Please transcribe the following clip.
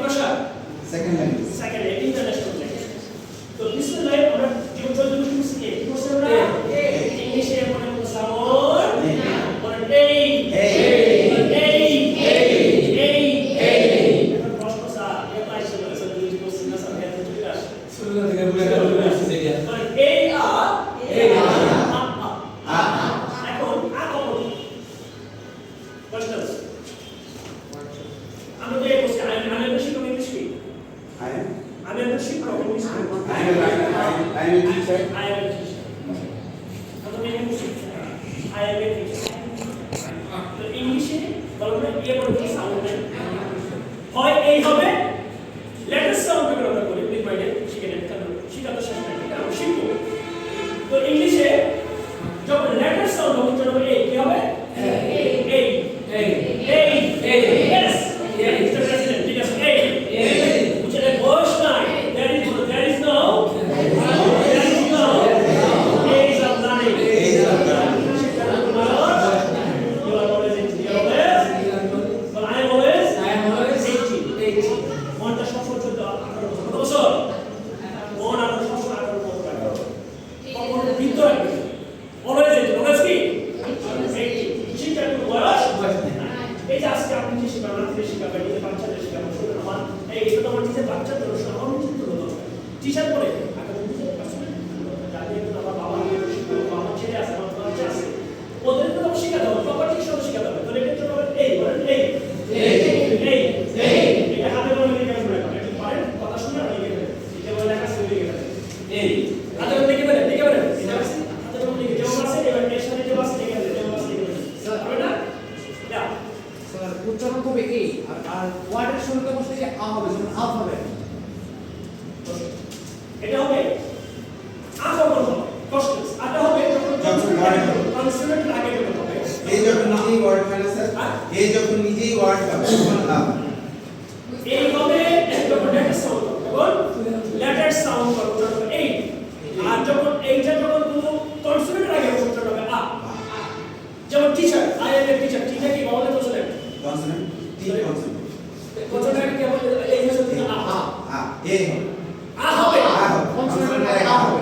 মাতৃভাষা second language second international language তো বিসমিল্লাহ আমরা জীবন চর্চা করছি কি করছি আমরা ইংলিশে মনে করতে সামর বলেন এই এখন প্রশ্ন স্যার এটা আইছে না স্যার যদি কোশ্চেন না স্যার এটা চলে আসে শুরু থেকে বলে গেল আসছে এটা বলেন এই আ এখন আ কখন কোশ্চেন আমরা তো এই কোশ্চেন আমি শিক্ষক ইংলিশ কি আমি একটা শিক্ষক English I am a teacher. I am a teacher. আমি ইংলিশ শিক্ষক I am a teacher. তো ইংলিশে বলবে এ পর্যন্ত সাউন্ড নেই হয় এই হবে লেটার সাউন্ড করে আমরা করি প্লিজ মাইন্ডে শিখে নেন কারণ শিখাতে শেষ নাই কারণ শিখবো তো ইংলিশে যখন লেটার সাউন্ড হবে তখন এই কি হবে yes Mr. President ঠিক আছে which is a voice line there is no is of learning you are always in the but I am always 80 মনটা সবসময় 18 বছর মন আর সবসময় 18 বছর কখন বৃদ্ধ হবে always কি 80 শিক্ষার কোনো বয়স এই যে আজকে আপনি যে শিখাবেন আপনি শিখাবেন এই যে বাচ্চাদের শিখাবেন শুনুন আমার এই এটা তো আমার নিজের বাচ্চাদের আমার নিজের তো দরকার টিচার পরে আগে নিজের পার্সোনাল যাদের তো আমার বাবা শিখবে আমার ছেলে আছে আমার বাচ্চা আছে ওদের তো আমি শিখাতে হবে প্রপার্টি সব শিখাতে হবে তো এটা তো এই বলেন এই এটা হাতে বলে লিখে ফেলেন একটু পারেন কথা শুনে আর লিখে ফেলেন এটা বলে লেখা শুনে লিখে ফেলেন এই হাতে বলে লিখে ফেলেন এটা আছে হাতে বলে লিখে যেমন আছে এবার এর সাথে যে আছে লিখে ফেলেন যেমন আছে লিখে ফেলেন স্যার হবে না যা স্যার উচ্চারণ হবে এই আর ওয়ার্ডের শুরুতে বসে যে আ হবে যেমন আলফাবেট এটা হবে আ কখন হবে কনস্ট্যান্ট আটা হবে যখন কনসোনেন্ট আগে যখন হবে এই যখন নিজেই ওয়ার্ড হয় না স্যার এই যখন নিজেই ওয়ার্ড হবে তখন এই হবে যখন লেটার সাউন্ড হবে লেটার সাউন্ড হবে তখন এই আর যখন এইটা যখন কোনো কনসোনেন্ট আগে হবে তখন হবে আ যেমন teacher I M a teacher teacher কি বলে কনসোনেন্ট কনসোনেন্ট টি কনসোনেন্ট কনসোনেন্ট কি বলে এই হচ্ছে আ এ আ হবে কনসোনেন্ট আ হবে